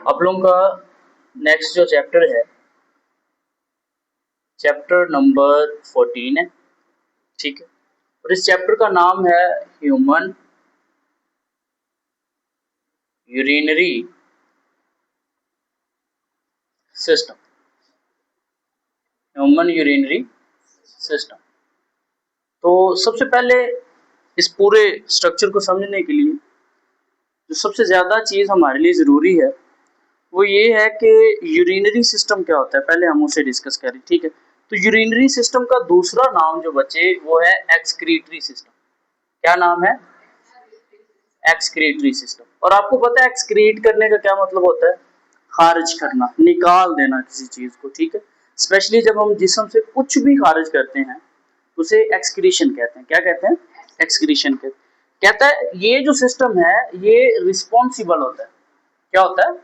आप लोगों का नेक्स्ट जो चैप्टर है चैप्टर नंबर 14 है, ठीक है। और इस चैप्टर का नाम है human urinary system. Human urinary system. तो सबसे पहले इस पूरे स्ट्रक्चर को समझने के लिए जो सबसे ज्यादा चीज हमारे लिए जरूरी है वो ये है कि यूरिनरी सिस्टम क्या होता है, पहले हम उसे डिस्कस करें, ठीक है। तो यूरिनरी सिस्टम का दूसरा नाम जो बचे वो है एक्सक्रीटरी सिस्टम। क्या नाम है? Excretory system. और आपको पता है एक्सक्रीट करने का क्या मतलब होता है? खारिज करना, निकाल देना किसी चीज को, ठीक है। स्पेशली जब हम जिस्म से कुछ भी खारिज करते हैं उसे एक्सक्रीशन कहते हैं। क्या कहते हैं? एक्सक्रीशन कहते हैं। कहता है ये जो सिस्टम है ये रिस्पॉन्सिबल होता है। क्या होता है?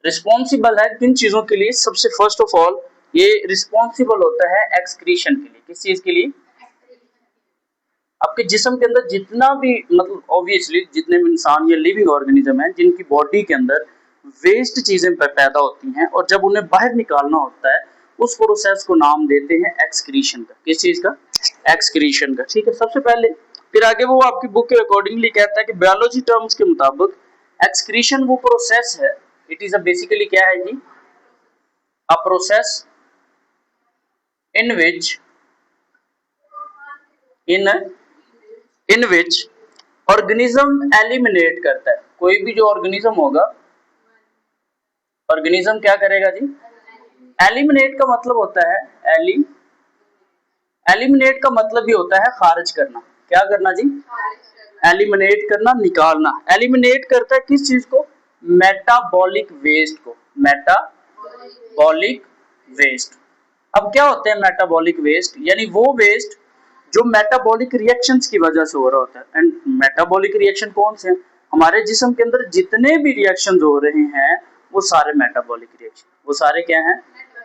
रिस्पॉन्सिबल है किन चीजों के लिए? सबसे फर्स्ट ऑफ ऑल ये रिस्पॉन्सिबल होता है एक्सक्रीशन के लिए। किस चीज के लिए? आपके जिस्म के अंदर जितना भी, मतलब ऑब्वियसली जितने भी इंसान या लिविंग ऑर्गेनिज्म हैं जिनकी बॉडी के अंदर वेस्ट चीजें पैदा होती हैं और जब उन्हें बाहर निकालना होता है उस प्रोसेस को नाम देते हैं एक्सक्रीशन का। किस चीज का? एक्सक्रीशन का, ठीक है। सबसे पहले फिर आगे वो आपकी बुक के अकॉर्डिंगली कहता है कि बायोलॉजी टर्म्स के मुताबिक एक्सक्रीशन वो प्रोसेस है, इट इज अ बेसिकली क्या है जी? Uh process in which in which organism eliminate करता है। कोई भी जो ऑर्गेनिज्म होगा, ऑर्गेनिज्म क्या करेगा जी? एलिमिनेट का मतलब होता है एलिमिनेट का मतलब ही होता है खारिज करना। क्या करना जी? एलिमिनेट करना, निकालना। एलिमिनेट करता है किस चीज को? मेटाबॉलिक वेस्ट को। Metabolic waste. अब क्या होते हैं मेटाबॉलिक वेस्ट? यानी वो वेस्ट जो मेटाबॉलिक रिएक्शंस की वजह से हो रहा होता है। एंड मेटाबॉलिक रिएक्शन कौन से हैं? हमारे जिस्म के अंदर जितने भी रिएक्शन हो रहे हैं वो सारे मेटाबॉलिक रिएक्शन, वो सारे क्या हैं?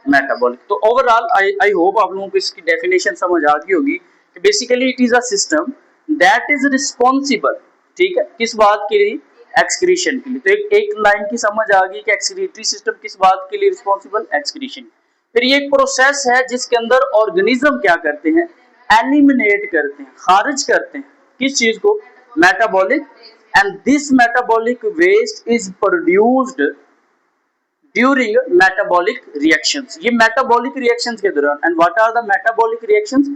मेटाबॉलिक। तो ओवरऑल आई होप आप लोगों को इसकी डेफिनेशन समझ आ गई होगी कि basically it is a system that is responsible, ठीक है, किस बात के लिए? एक्सक्रीशन के लिए। तो एक लाइन की समझ आ गई कि एक्सक्रीटरी सिस्टम किस बात के लिए रिस्पॉन्सिबल? एक्सक्रीशन। फिर ये एक प्रोसेस है जिसके अंदर ऑर्गेनिज्म क्या करते हैं? एलिमिनेट करते हैं, खारिज करते हैं। किस चीज को? Metabolic. And this metabolic waste is produced during metabolic reactions. ये मेटाबॉलिक रिएक्शंस के दौरान। And what are the metabolic reactions?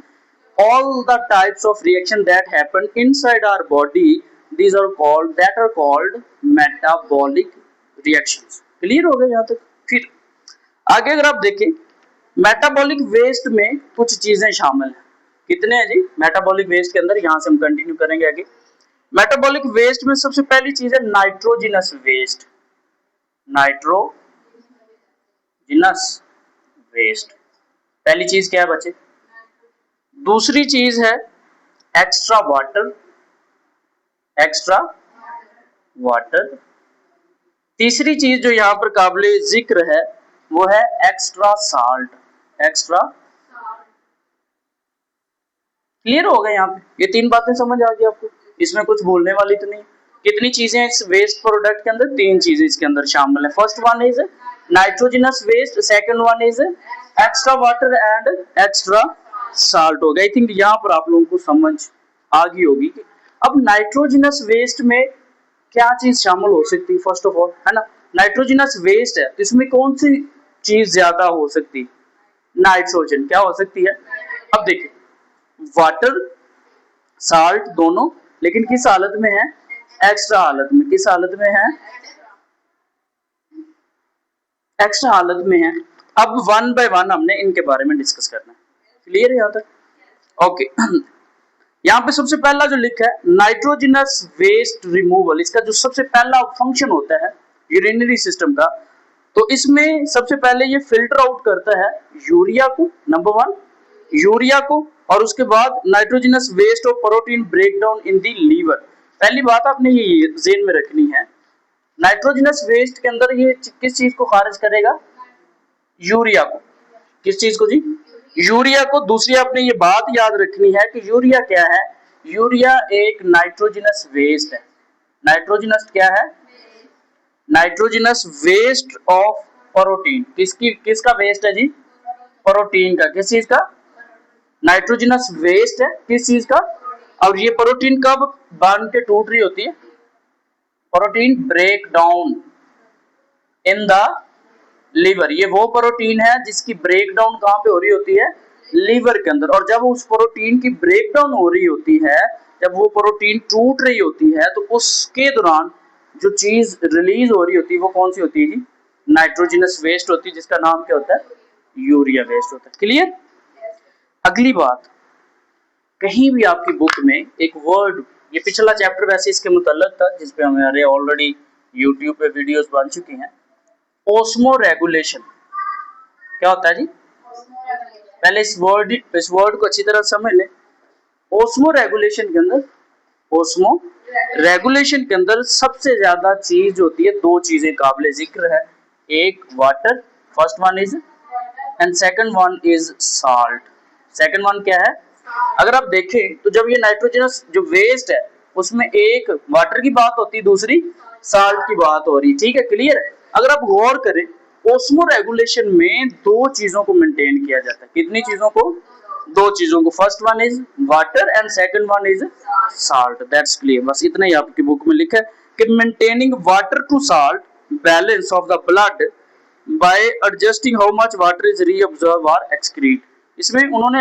All the types of reaction that happen inside our body, these are called metabolic reactions। Clear हो गया यहाँ तक? फिर आगे अगर आप देखें मेटाबॉलिक वेस्ट में कुछ चीजें शामिल हैं। कितने हैं जी मेटाबॉलिक वेस्ट के अंदर? यहां से हम कंटिन्यू करेंगे आगे। मेटाबॉलिक वेस्ट में सबसे पहली चीज है नाइट्रोजिनस वेस्ट। नाइट्रोजिनस वेस्ट पहली चीज क्या है बच्चे? दूसरी चीज है एक्स्ट्रा वाटर। Extra water. तीसरी चीज जो यहाँ पर काबिले जिक्र है वो है एक्स्ट्रा साल्ट। एक्स्ट्रा। क्लियर हो गया यहाँ पे? ये तीन बातें समझ आ गई आपको? इसमें कुछ बोलने वाली तो नहीं। कितनी चीजें इस वेस्ट प्रोडक्ट के अंदर? तीन चीजें इसके अंदर शामिल है। First one is nitrogenous waste, second one is extra water and extra salt हो गया। आई थिंक यहाँ पर आप लोगों को समझ आ गई होगी कि अब नाइट्रोजिनस वेस्ट में क्या चीज शामिल हो सकती है। फर्स्ट ऑफ ऑल है ना, नाइट्रोजिनस वेस्ट है तो इसमें कौन सी चीज ज्यादा हो सकती? नाइट्रोजन। क्या हो सकती है? अब देखिए वाटर साल्ट दोनों, लेकिन किस हालत में है? एक्स्ट्रा हालत में। किस हालत में है? एक्स्ट्रा हालत में है। अब वन बाय वन हमने इनके बारे में डिस्कस करना है। क्लियर है यहाँ तक? ओके। यहाँ पे सबसे पहला जो लिखा है नाइट्रोजिनस वेस्ट रिमूवल, इसका जो सबसे पहला फंक्शन होता है यूरिनरी सिस्टम का, तो इसमें सबसे पहले ये फिल्टर आउट करता है यूरिया को, नंबर वन यूरिया को, और उसके बाद नाइट्रोजिनस वेस्ट और protein breakdown in the liver. पहली बात आपने ये जेन में रखनी है, नाइट्रोजिनस वेस्ट के अंदर ये किस चीज को खारिज करेगा? यूरिया को। किस चीज को जी? यूरिया को। दूसरी आपने ये बात याद रखनी है कि यूरिया क्या है? यूरिया एक नाइट्रोजिनस वेस्ट है। नाइट्रोजनस क्या है? Nitrogenous waste of protein. किसका वेस्ट है जी? प्रोटीन का। किस चीज का? नाइट्रोजनस वेस्ट है किस चीज का? और ये प्रोटीन कब बन के टूट रही होती है? Protein break down in the liver. ये वो प्रोटीन है जिसकी ब्रेक डाउन कहां पे हो रही होती है? लीवर के अंदर। और जब उस प्रोटीन की ब्रेक डाउन हो रही होती है, जब वो प्रोटीन टूट रही होती है, तो उसके दौरान जो चीज रिलीज हो रही होती है वो कौन सी होती है जी? नाइट्रोजनस वेस्ट होती है, जिसका नाम क्या होता है? यूरिया वेस्ट होता है। क्लियर? अगली बात, कहीं भी आपकी बुक में एक वर्ड, ये पिछला चैप्टर वैसे इसके मुतल्लक था जिसपे हमारे ऑलरेडी यूट्यूब पे वीडियोस बन चुकी हैं। ओस्मो रेगुलेशन क्या होता है जी? पहले इस वर्ड को अच्छी तरह समझ ले। ओस्मो रेगुलेशन के अंदर, ओस्मो रेगुलेशन के अंदर सबसे ज्यादा चीज होती है, दो चीजें काबिले जिक्र है। एक water, first one is, and second one is salt. Second one क्या है? अगर आप देखें तो जब ये नाइट्रोजनस जो वेस्ट है उसमें एक वाटर की बात होती है, दूसरी साल्ट की बात हो रही है। ठीक है, क्लियर है? अगर आप गौर करें, ओस्मो रेगुलेशन में दो चीजों को मेंटेन किया जाता है। कितनी चीजों को? दो चीजों को। First one is water and second one is salt. That's clear. बस इतना ही आपकी बुक में लिखा है कि maintaining water to salt balance of the blood by adjusting how much water is reabsorb और एक्सक्रीट। इसमें उन्होंने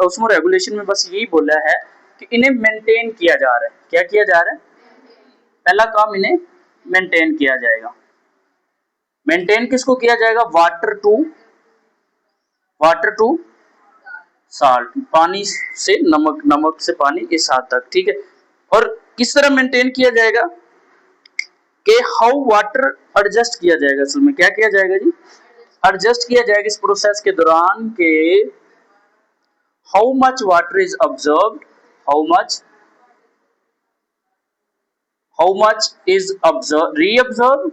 ओस्मो रेगुलेशन में बस यही बोला है कि इन्हें मेंटेन किया जा रहा है। क्या किया जा रहा है? पहला काम, इन्हें मेंटेन किया जाएगा। मेंटेन किसको किया जाएगा? वाटर टू साल्ट, पानी से नमक, नमक से पानी, इस हद तक। ठीक है। और किस तरह मेंटेन किया जाएगा? कि हाउ वाटर एडजस्ट किया जाएगा। असल में क्या किया जाएगा जी? एडजस्ट किया जाएगा इस प्रोसेस के दौरान के how much water is observed, how much is reabsorbed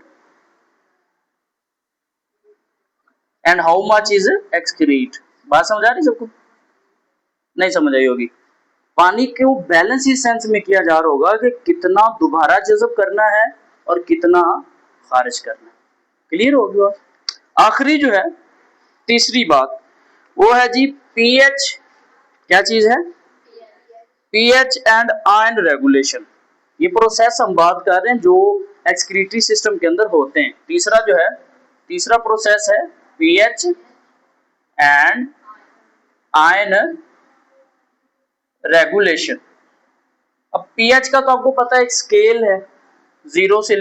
and how much is excrete. बात समझ आ रही सबको? नहीं समझ आई होगी। पानी को बैलेंस इस सेंस में किया जा रहा होगा कि कितना दोबारा जज़ब करना है और कितना खारिज करना है। क्लियर हो गया? आखिरी जो है, तीसरी बात, वो है जी पीएच। क्या चीज है? PH and ion regulation. ये प्रोसेस हम बात कर रहे हैं जो एक्सक्रीटरी सिस्टम के अंदर होते हैं। तीसरा जो है, तीसरा प्रोसेस है पीएच एंड आयन रेगुलेशन। अब पीएच का तो आपको पता है एक स्केल है, जीरो से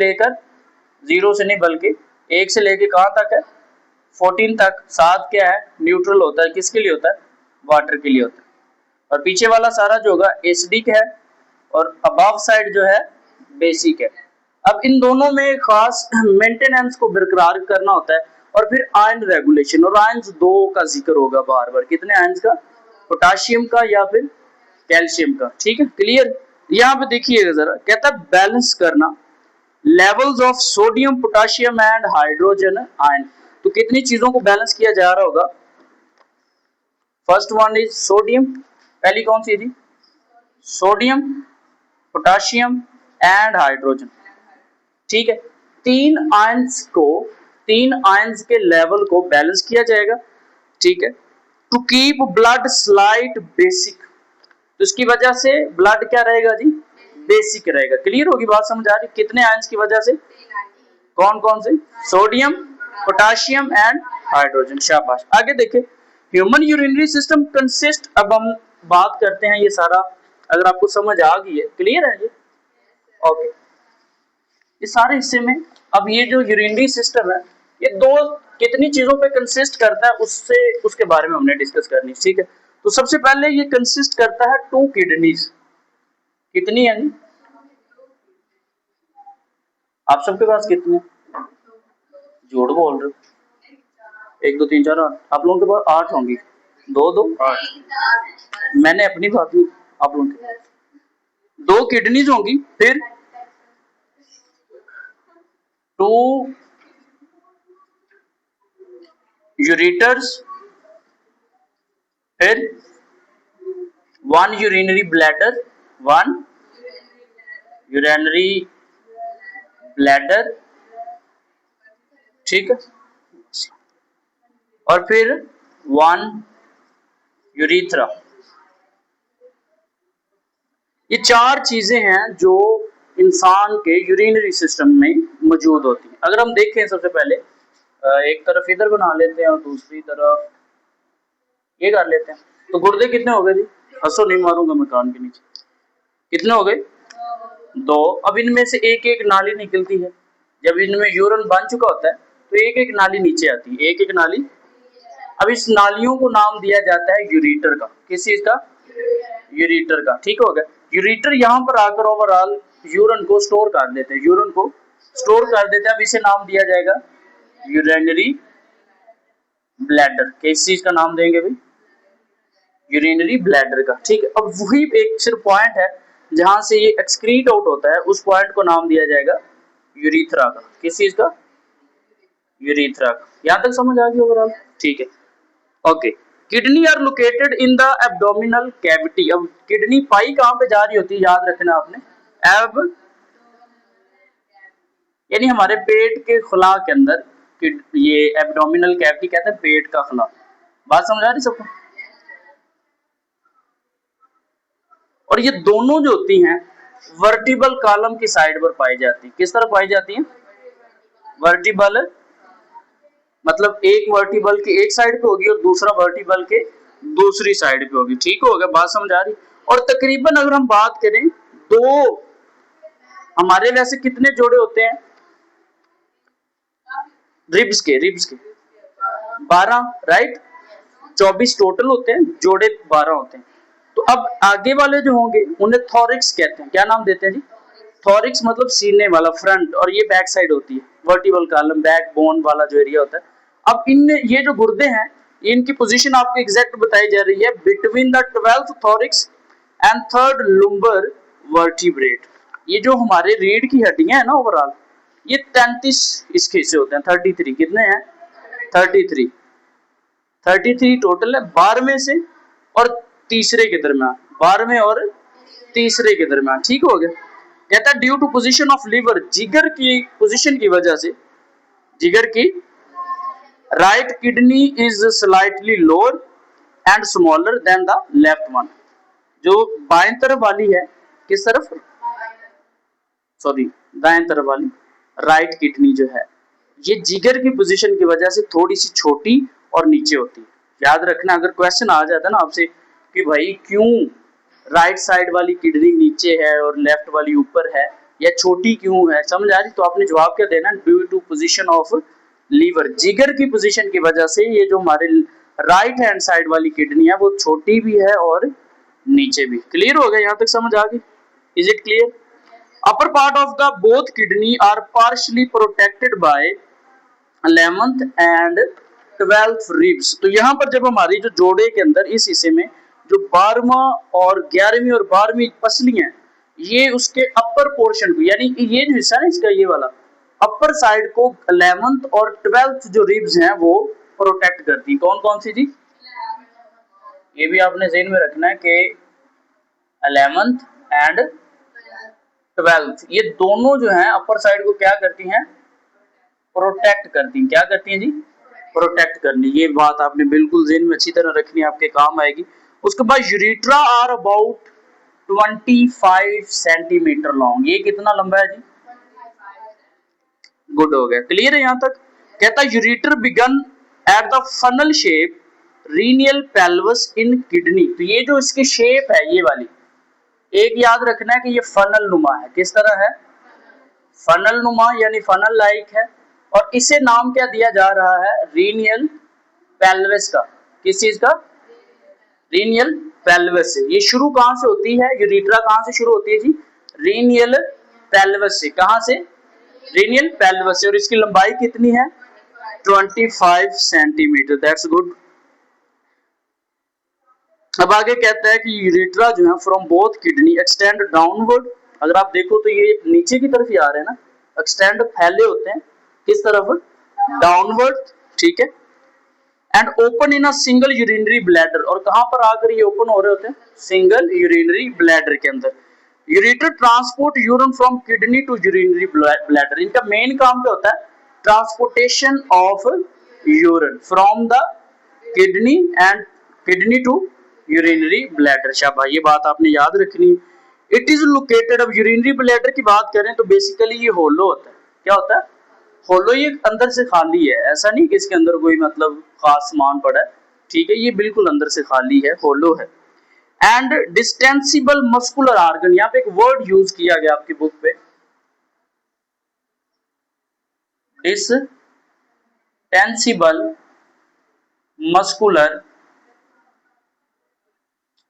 नहीं बल्कि एक से लेके कहां तक है? 14 तक। 7 क्या है? न्यूट्रल होता है। किसके लिए होता है? वाटर के लिए होता है। और पीछे वाला सारा जो होगा एसिडिक है और अबव साइड जो है बेसिक है। अब इन दोनों में खास मेंटेनेंस को बरकरार करना होता है। और फिर आयन रेगुलेशन, और आयन्स दो का जिक्र होगा बार बार। कितने आयन्स का? पोटाशियम का या फिर कैल्शियम का। ठीक है, क्लियर? यहाँ पे देखिएगा जरा, कहता है बैलेंस करना levels of sodium, potassium and hydrogen ion. तो कितनी चीजों को बैलेंस किया जा रहा होगा? First one is sodium. पहली कौन सी है जी? Sodium, potassium and hydrogen. ठीक है, तीन आयंस के लेवल को बैलेंस किया जाएगा। ठीक है, to keep blood slight basic. तो इसकी वजह से ब्लड क्या रहेगा जी? बेसिक रहेगा। क्लियर होगी बात? समझ आ रही? कितने आयंस की वजह से? कौन कौन से? Sodium, potassium and hydrogen. शाबाश। आगे देखें, ह्यूमन यूरिनरी सिस्टम कंसिस्ट, अब हम बात करते हैं ये सारा, अगर आपको समझ आ गई है, क्लियर है ये? ओके। इस सारे हिस्से में अब ये जो यूरिनरी सिस्टम है ये दो कितनी चीजों पे कंसिस्ट करता है उसके बारे में हमने डिस्कस करनी। ठीक है, तो सबसे पहले ये कंसिस्ट करता है 2 किडनीज। कितनी है जी? आप सबके पास कितने? जोड़ बोल रहे हो? 1 2 3 4 8। आप लोगों के पास 8 होंगी। 2 2 8। मैंने अपनी बात की, आप लोगों की 2 किडनीज होंगी, फिर 2 यूरेटर्स, फिर 1 यूरिनरी ब्लैडर, 1 यूरिनरी ब्लैडर, ठीक है, और फिर 1 यूरिथ्रा। ये 4 चीजें हैं जो इंसान के यूरिनरी सिस्टम में मौजूद होती हैं। अगर हम देखें सबसे पहले एक तरफ इधर बना लेते हैं और दूसरी तरफ ये कर लेते हैं, तो गुर्दे कितने हो गए जी? हंसो नहीं, मारूंगा मैं कान के नीचे। कितने हो गए? 2। अब इनमें से एक एक नाली निकलती है। जब इनमें यूरिन बन चुका होता है तो एक एक नाली नीचे आती है, एक एक नाली। अब इस नालियों को नाम दिया जाता है यूरिटर का। किस चीज का? यूरिटर का, ठीक हो गया। यूरिटर यहाँ पर आकर ओवरऑल यूरिन को स्टोर कर देते हैं, यूरिन को स्टोर कर देते हैं। अब इसे नाम दिया जाएगा यूरिनरी ब्लैडर। किस चीज का नाम देंगे भाई? यूरिनरी ब्लैडर का, ठीक है। अब वही एक सिर्फ पॉइंट है जहां से ये एक्सक्रीट आउट होता है, उस पॉइंट को नाम दिया जाएगा यूरिथ्रा का। किस चीज का? यूरिथ्रा का। यहां तक समझ आ गई ओवरऑल? ठीक है, okay. Kidney are located in the abdominal cavity. अब किडनी पाई कहां पे जा रही होती है, याद रखना आपने, एब यानी हमारे पेट के खुला के अंदर। ये एब्डोमिनल कैविटी कहते हैं पेट का खुला। बात समझ आ रही सबको? और ये दोनों जो होती हैं वर्टिबल कॉलम की साइड पर पाई जाती है। किस तरह पाई जाती हैं? वर्टिबल, मतलब एक वर्टिबल की एक साइड पे होगी और दूसरा वर्टिबल के दूसरी साइड पे होगी, ठीक हो गया? बात समझ आ रही? और तकरीबन अगर हम बात करें दो, हमारे वैसे कितने जोड़े होते हैं रिब्स के? 12, राइट। 24 टोटल होते हैं, जोड़े 12 होते हैं। तो अब आगे वाले जो होंगे उन्हें थोरिक्स कहते हैं। क्या नाम देते हैं जी? थोरिक्स मतलब सीने वाला, फ्रंट, और ये बैक साइड होती है, वर्टिबल कॉलम, बैक बोन वाला जो एरिया होता है। अब इन ये जो गुर्दे हैं इनकी पोजीशन आपको एग्जैक्ट बताई जा रही है between the 12th thorax and 3rd lumbar vertebrate. ये जो हमारे रीढ़ की हड्डियां है ना ओवरऑल, ये 33 इसके हिस्से होते हैं। 33 कितने हैं? 33 टोटल है, 12वें से और तीसरे के दरमियान, 12वें और तीसरे के दरमियान, ठीक हो गया। कहता है due to position of liver, जिगर की पोजीशन की वजह से, जिगर की right kidney is slightly lower and smaller than the left one. जो बाएं तरफ वाली है, किस तरफ? सॉरी, दाएं तरफ वाली राइट किडनी जो है, ये जिगर की पोजीशन की वजह से थोड़ी सी छोटी और नीचे होती है। याद रखना, अगर क्वेश्चन आ जाता है ना आपसे कि भाई क्यों राइट साइड वाली किडनी नीचे है और लेफ्ट वाली ऊपर है, या छोटी क्यों है, समझ आ रही? तो आपने जवाब क्या देना? Due to position of liver, जिगर की पोजीशन की वजह से ये जो हमारे राइट हैंड साइड वाली किडनी है वो छोटी भी है और नीचे भी। क्लियर हो गया? यहां तक समझ आ गई? Is it clear? Upper part of the both kidney are partially protected by 11th and 12th ribs. तो यहाँ पर जब हमारी जो जोड़े के अंदर इस हिस्से में जो 12वां और 11वीं और 12वीं पसलियां, ये उसके अपर पोर्शन को, यानी ये जो हिस्सा है इसका, ये वाला अपर साइड को 11th और 12th जो रिब्स हैं वो प्रोटेक्ट करती है। कौन कौन सी जी? ये भी आपने ज़हन में रखना है कि 11th एंड 12th ये दोनों जो हैं अपर साइड को क्या करती हैं? प्रोटेक्ट करती हैं। क्या करती हैं जी? प्रोटेक्ट करनी। ये बात आपने बिल्कुल ज़हन में अच्छी तरह रखनी, आपके काम आएगी। उसके बाद यूरिट्रा आर अबाउट 25 सेंटीमीटर लॉन्ग। ये कितना लंबा है जी? गुड हो गया, क्लियर है यहां तक? कहता है ureter begin at the funnel shape renal pelvis in kidney. तो ये जो इसकी शेप है ये वाली, एक याद रखना है कि ये फनल नुमा है। किस तरह है? फनल नुमा यानी फनल लाइक है। और इसे नाम क्या दिया जा रहा है? रीनियल पेल्विस का। किस चीज का? रीनियल पेल्विस से। ये शुरू कहां से होती है? यूरिट्रा कहां से शुरू होती है जी? रीनियल पेल्विस से। कहां से? रीनियल पेल्विस से। और इसकी लंबाई कितनी है? 25 सेंटीमीटर। That's good. अब आगे कहता है कि यूरिट्रा जो है from both kidney extend downward. अगर आप देखो तो ये नीचे की तरफ ही आ रहे हैं ना, एक्सटेंड फैले होते हैं किस तरफ? डाउनवर्ड, ठीक है। And open in a single urinary bladder. और कहां पर आकर ये ओपन हो रहे होते हैं? सिंगल यूरिनरी ब्लैडर के अंदर। Ureter transport urine from kidney to urinary bladder. इनका मेन काम क्या होता है? Transportation of urine from the kidney and kidney to urinary bladder. शाबाश, ये बात आपने याद रखनी है। इट इज लोकेटेड, अब यूरिनरी ब्लैडर की बात करें तो बेसिकली ये होलो होता है। क्या होता है? होलो। ये अंदर से खाली है, ऐसा नहीं कि इसके अंदर कोई मतलब खास सामान पड़ा है, ठीक है, ये बिल्कुल अंदर से खाली है, होलो है। एंड डिस्टेंसिबल मस्कुलर ऑर्गन, यहाँ पे एक वर्ड यूज किया गया आपकी बुक पे, डिस्टेंसिबल मस्कुलर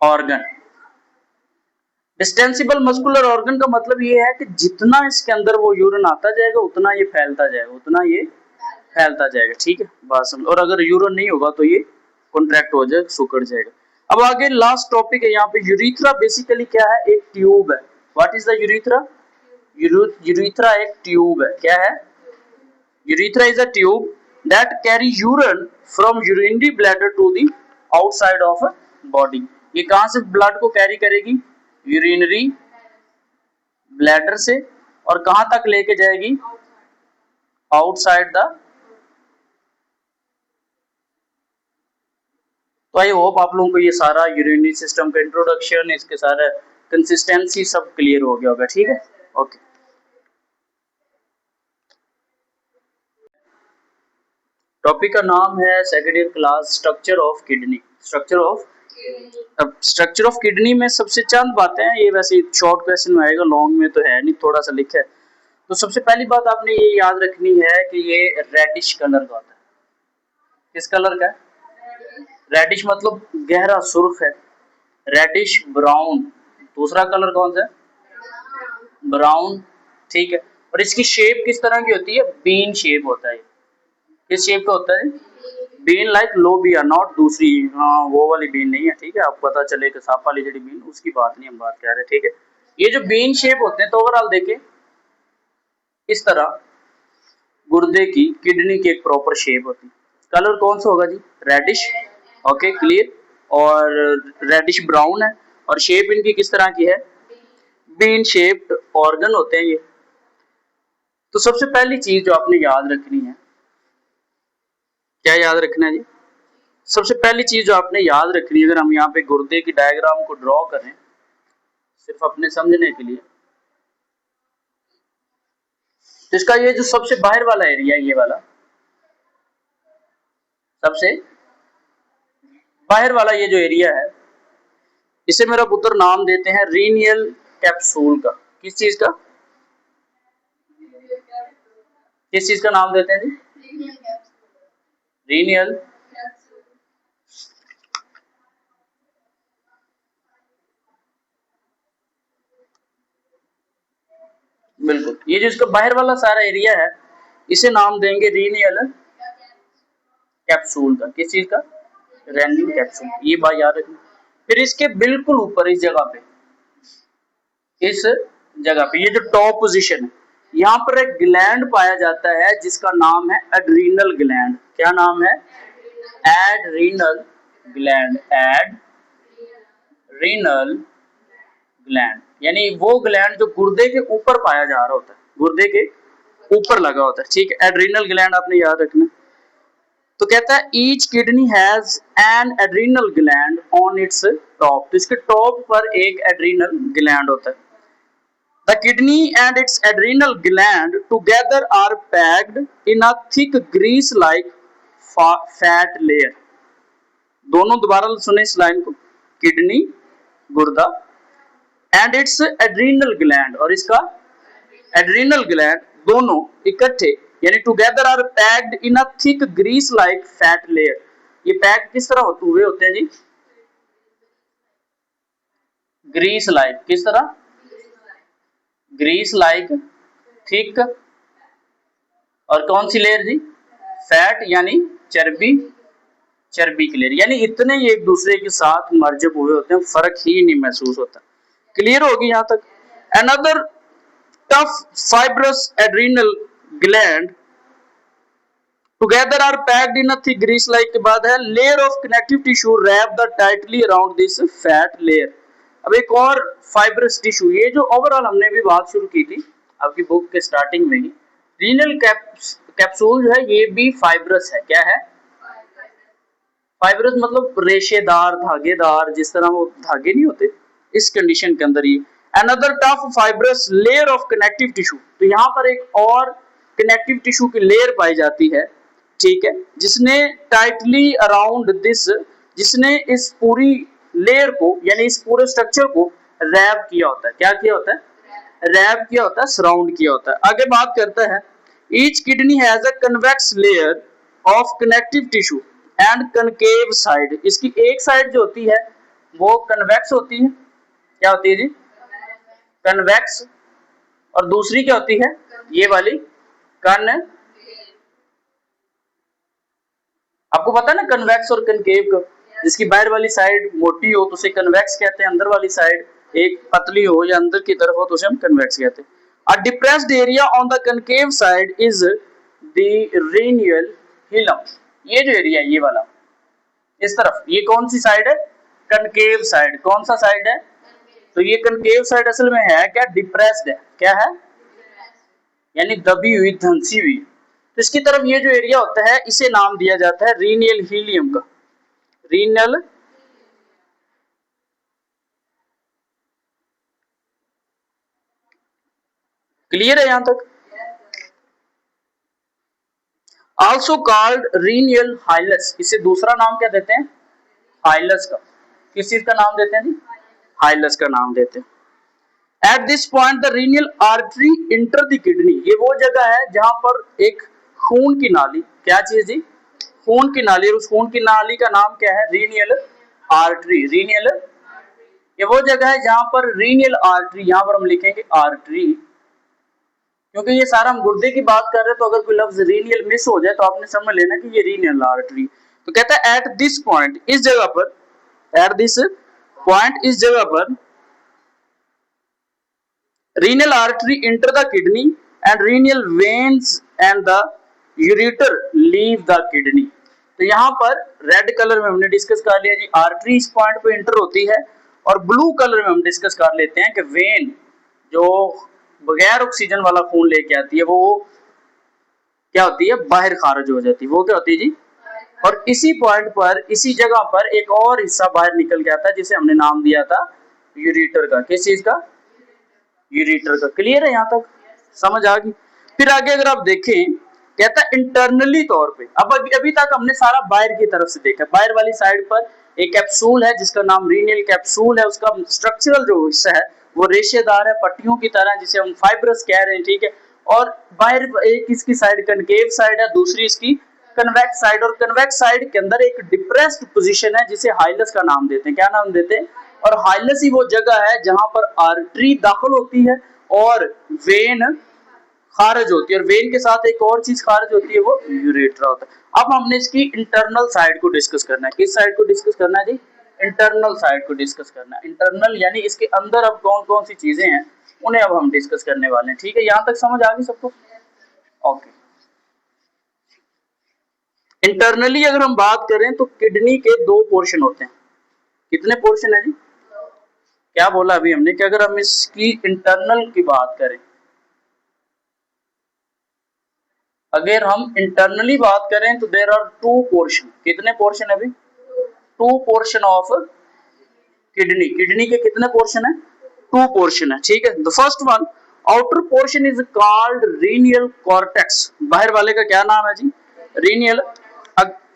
ऑर्गन। डिस्टेंसिबल मस्कुलर ऑर्गन का मतलब ये है कि जितना इसके अंदर वो यूरिन आता जाएगा उतना ये फैलता जाएगा, उतना ये फैलता जाएगा, ठीक है, बात समझ। और अगर यूरिन नहीं होगा तो ये कॉन्ट्रैक्ट हो जाएगा, सुकड़ जाएगा। अब आगे लास्ट टॉपिक है यहाँ पे, यूरिथ्रा बेसिकली क्या है? एक ट्यूब है। What is the urethra? Urethra एक ट्यूब है। क्या है? Urethra is a tube that carry urine from urinary bladder to the outside of body. ये कहां से ब्लड को कैरी करेगी? यूरिनरी ब्लैडर से, और कहां तक लेके जाएगी? Outside the. तो आई होप आप लोगों को ये सारा यूरिनरी सिस्टम का इंट्रोडक्शन, इसके सारा कंसिस्टेंसी सब क्लियर हो गया होगा, ठीक है, ओके। टॉपिक का नाम है second year class, structure of kidney. Structure of, अब स्ट्रक्चर ऑफ किडनी में सबसे चंद बातें हैं, ये वैसे शॉर्ट क्वेश्चन में आएगा, लॉन्ग में तो है नहीं, थोड़ा सा लिखा है। तो सबसे पहली बात आपने ये याद रखनी है कि ये रेडिश कलर का होता है। किस कलर का है? रेडिश मतलब गहरा सुर्ख है, रेडिश ब्राउन। दूसरा कलर कौन सा है? ब्राउन, ठीक है। और इसकी शेप किस तरह की होती है? बीन शेप होता है। किस शेप का होता है? बीन लाइक लोबिया, नॉट दूसरी, हाँ वो वाली बीन नहीं है, ठीक है, आपको पता चले कि सांप वाली जड़ी बीन, उसकी बात नहीं हम बात कर रहे, ठीक है। ये जो बीन शेप होते हैं, तो ओवरऑल देखें इस तरह गुर्दे की, किडनी की एक प्रॉपर शेप होती है। कलर कौन सा होगा जी? रेडिश, ओके क्लियर, और रेडिश ब्राउन है, और शेप इनकी किस तरह की है? बीन शेप्ड ऑर्गन होते हैं ये। तो सबसे पहली चीज जो आपने याद रखनी है, क्या याद रखना है जी? सबसे पहली चीज जो आपने याद रखनी है, अगर हम यहाँ पे गुर्दे की डायग्राम को ड्रॉ करें सिर्फ अपने समझने के लिए, तो इसका ये जो सबसे बाहर वाला एरिया, ये वाला सबसे बाहर वाला ये जो एरिया है, इसे मेरा पुत्र नाम देते हैं रीनियल कैप्सूल का। किस चीज का? किस चीज का नाम देते हैं जी? रीनियल। बिल्कुल, ये जो इसका बाहर वाला सारा एरिया है, इसे नाम देंगे रीनियल कैप्सूल का। किस चीज का? रेनियल कैप्सूल, ये बात याद रखना। फिर इसके बिल्कुल ऊपर इस जगह पे, इस जगह पे ये जो टॉप पोजीशन है, यहाँ पर एक ग्लैंड पाया जाता है जिसका नाम है एड्रीनल ग्लैंड। क्या नाम है? Adrenal gland. एड्रीनल ग्लैंड यानी वो ग्लैंड जो गुर्दे के ऊपर पाया जा रहा होता है, गुर्दे के ऊपर लगा होता है, ठीक है। एड्रीनल ग्लैंड आपने याद रखना। तो कहता है each kidney has an adrenal gland on its top. तो इसके टॉप पर एक एड्रीनल ग्लैंड होता है। The kidney and its adrenal gland together are packed in a thick grease-like fat layer. दोनों दोबारा सुने इस लाइन को, किडनी, गुर्दा, and its adrenal gland, और इसका adrenal gland दोनों इकट्ठे यानी together are packed in a thick grease-like fat layer. ये पैक किस तरह हुए होते हैं जी? ग्रीस लाइक, किस तरह? ग्रीस लाइक, थिक, और कौन सी लेयर जी? फैट यानी चर्बी, चर्बी की लेयर, यानी इतने ही एक दूसरे के साथ मर्जब हुए होते हैं, फर्क ही नहीं महसूस होता। क्लियर होगी यहाँ तक? Another tough fibrous adrenal gland together are packed in a thick grease like के बाद है layer of connective tissue wrap the tightly around this fat layer. अब एक और फाइब्रस टिश्यू, ये जो ओवरऑल हमने भी बात शुरू की थी आपकी बुक के स्टार्टिंग में ही, रीनल कैप्सूल जो है ये भी फाइब्रस है। क्या है? फाइब्रस मतलब रेशेदार, धागेदार, जिस तरह वो धागे नहीं होते, इस कंडीशन के अंदर ये। Another tough fibrous layer of connective tissue, तो यहाँ पर एक और कनेक्टिव टिश्यू की लेयर पाई जाती है, ठीक है, जिसने टाइटली अराउंड दिस, जिसने इस पूरी लेयर को यानी इस पूरे स्ट्रक्चर को रैप किया होता है। क्या किया होता है? रैप किया होता है, सराउंड किया होता है। आगे बात करता है, each kidney has a convex layer of connective tissue and concave side, इसकी एक साइड जो होती है वो कन्वेक्स होती है। क्या होती है जी? कन्वेक्स। और दूसरी क्या होती है? ये वाली कन, आपको पता है ना कन्वेक्स और कनकेव का, जिसकी बाहर वाली साइड मोटी हो तो उसे कन्वेक्स कहते हैं, अंदर वाली साइड एक पतली हो या अंदर की तरफ हो तो उसे हम कन्वेक्स कहते हैं। A depressed area on the concave side is the renal hilum, ये जो एरिया है ये वाला इस तरफ, ये कौन सी साइड है? Concave side. कौन सा साइड है? तो ये कनकेव साइड असल में है क्या? डिप्रेस्ड है। क्या है? यानी दबी हुई, धंसी हुई। तो इसकी तरफ ये जो एरिया होता है इसे नाम दिया जाता है रीनियल हीलियम का। रीनल क्लियर है यहां तक? आल्सो कॉल्ड रीनियल हाइलस, इसे दूसरा नाम क्या देते हैं? हाइलस का। किस चीज का नाम देते हैं जी? हाइलस का नाम देते हैं। At this point the renal artery enter the kidney, ये वो जगह है जहां पर एक खून की नाली, क्या चीज जी? खून की नाली, और उस खून की नाली का नाम क्या है? रीनियल आर्टरी। रीनियल, ये वो जगह है जहां पर रीनियल आर्टरी, यहां पर हम लिखेंगे आर्टरी, क्योंकि ये सारा हम गुर्दे की बात कर रहे हैं, तो अगर कोई लफ्ज रीनियल मिस हो जाए तो आपने समझ लेना कि ये रीनियल आर्टरी। तो कहता है एट दिस पॉइंट, इस जगह पर, एट दिस पॉइंट, इस जगह पर renal artery enter the kidney and renal veins and the ureter leave the kidney. तो यहाँ पर रेड कलर में हमने डिस्कस कर लिया जी, आर्टरी इस पॉइंट पे इंटर होती है, और ब्लू कलर में हम डिस्कस कर लेते हैं कि वेन जो बगैर ऑक्सीजन वाला खून लेके आती है वो क्या होती है? बाहर खारिज हो जाती है। वो क्या होती है जी? और इसी पॉइंट पर, इसी जगह पर एक और हिस्सा बाहर निकल के आता है जिसे हमने नाम दिया था यूरेटर का। किस चीज का? यूरेटर का। क्लियर है? यहाँ तक समझ आ गई? फिर आगे अगर आप देखें, कहता है इंटरनली तौर पे, अब अभी तक हमने सारा बाहर की तरफ से देखा, बाहर वाली साइड पर एक कैप्सूल है जिसका नाम रीनियल कैप्सूल है, उसका स्ट्रक्चरल जो हिस्सा है वो रेशेदार है, पट्टियों की तरह, जिसे हम फाइब्रस कह रहे हैं, ठीक है। और बाहर एक इसकी साइड कनकेव साइड है, दूसरी इसकी कन्वेक्स साइड, और कन्वेक्स साइड के अंदर एक डिप्रेस्ड पोजीशन है जिसे हाइलस का नाम देते हैं। क्या नाम देते हैं? और हाइलस ही वो जगह है जहां पर आर्टरी दाखिल होती है और वेन खारिज होती है, और वेन के साथ एक और चीज खारिज होती है, वो यूरेट्रा होता है। अब हमने इसकी इंटरनल साइड को डिस्कस करना है। किस साइड को डिस्कस करना है जी? इंटरनल साइड को डिस्कस करना है। इंटरनल यानी इसके अंदर अब कौन कौन सी चीजें हैं उन्हें अब हम डिस्कस करने वाले हैं, ठीक है। यहां तक समझ आ गई सबको? ओके। इंटरनली अगर हम बात करें तो किडनी के दो पोर्शन होते हैं। कितने पोर्शन है जी? क्या बोला अभी हमने कि अगर हम इसकी इंटरनल की बात करें, अगर हम इंटरनली बात करें तो देयर आर टू पोर्शन। कितने पोर्शन है अभी? Two portion of kidney. Kidney के कितने पोर्शन है? टू पोर्शन है, ठीक है। The first one, outer portion is called renal cortex. बाहर वाले का क्या नाम है जी? रीनियल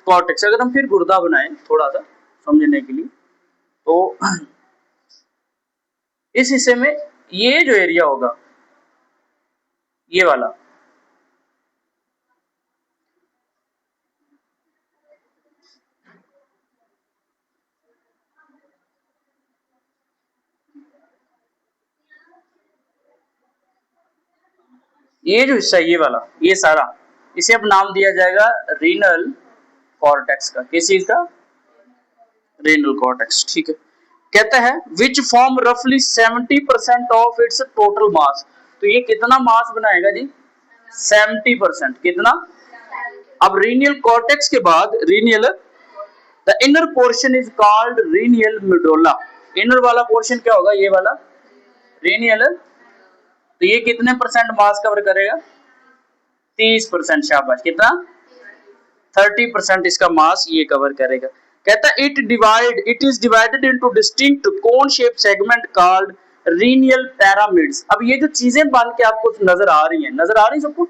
कॉर्टेक्स। अगर हम फिर गुर्दा बनाएं थोड़ा सा समझने के लिए, तो इस हिस्से में ये जो एरिया होगा, ये वाला, ये जो हिस्सा ये वाला, ये सारा, इसे अब नाम दिया जाएगा रीनल कॉर्टेक्स का। किस चीज का? रीनल कॉर्टेक्स, ठीक है। कहता है विच फॉर्म रफली 70% ऑफ इट्स टोटल मास। तो ये कितना मास बनाएगा जी? 70%। कितना? अब रीनियल कॉर्टेक्स के बाद renal, the inner portion is called renal medulla. Inner वाला पोर्शन क्या होगा, ये वाला रीनियल, तो ये कितने परसेंट मास कवर करेगा, 30%, शाबाश, कितना 30% इसका मास ये कवर करेगा। कहता है it is divided into distinct cone shape segment called renal pyramids. अब ये जो चीजें बन के आपको नजर आ रही सबको,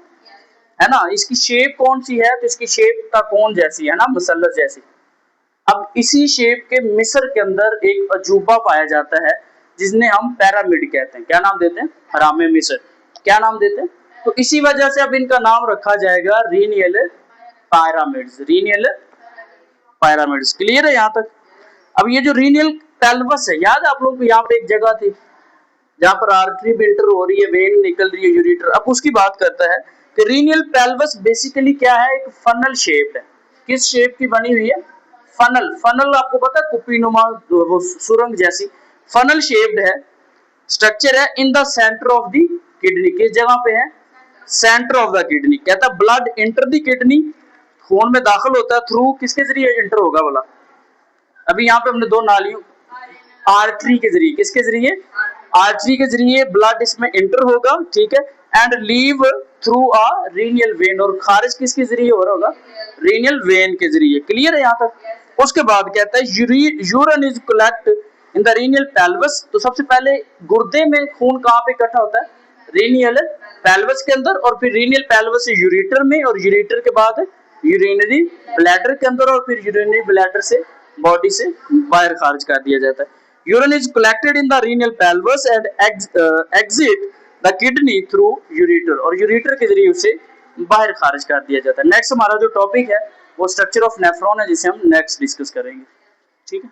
है ना, इसकी शेप कौन सी है, तो इसकी शेप का कोन जैसी है ना, मसलस जैसी। अब इसी शेप के मिस्र के अंदर एक अजूबा पाया जाता है जिसने हम पिरामिड कहते हैं। क्या नाम देते हैं, हरामे मिस्र, क्या नाम देते हैं, तो इसी वजह से अब इनका नाम रखा जाएगा रीनियल पिरामिड्स, रीनियल पिरामिड्स। क्लियर है यहाँ तक। अब ये जो रीनियल पेल्वस है, याद है आप लोगों को, यहाँ पे एक जगह थी जहां पर आर्टरी भी इंटर हो रही है, वेन निकल रही है, यूरेटर। अब उसकी बात करता है कि रीनियल पेल्वस बेसिकली क्या है, एक फनल शेप है। किस शेप की बनी हुई है, फनल। फनल आपको पता है, कुपीनुमा, वो सुरंग जैसी फनल शेप्ड है, स्ट्रक्चर है in the centre of the kidney. किस जगह पे है, सेंटर ऑफ द किडनी। कहता है ब्लड इंटर द किडनी, खून में दाखिल होता है, थ्रू किसके जरिए इंटर होगा बोला, अभी यहाँ पे हमने दो नालियों, आर्टरी के जरिए, किसके जरिए, आर्टरी के जरिए ब्लड इसमें इंटर होगा, ठीक है, and leave through a renal vein, और खारिज किसके जरिए हो रहा होगा, रीनियल वेन के जरिए। क्लियर है यहाँ तक। उसके बाद कहता है urine is collect in the renal pelvis. तो सबसे पहले गुर्दे में खून कहाँ पे इकट्ठा होता है, रीनियल पेल्वस के अंदर, और फिर रीनियल पेल्वस से यूरेटर में, और यूरेटर के बाद यूरिनरी ब्लैडर के अंदर, और फिर यूरिनरी ब्लैडर से बॉडी से बाहर खारिज कर दिया जाता है। Urine is collected in the renal pelvis and exit the kidney through ureter, और यूरेटर के जरिए उसे बाहर खारिज कर दिया जाता है। नेक्स्ट हमारा जो टॉपिक है वो स्ट्रक्चर ऑफ नेफ्रॉन है, जिसे हम नेक्स्ट डिस्कस करेंगे, ठीक है।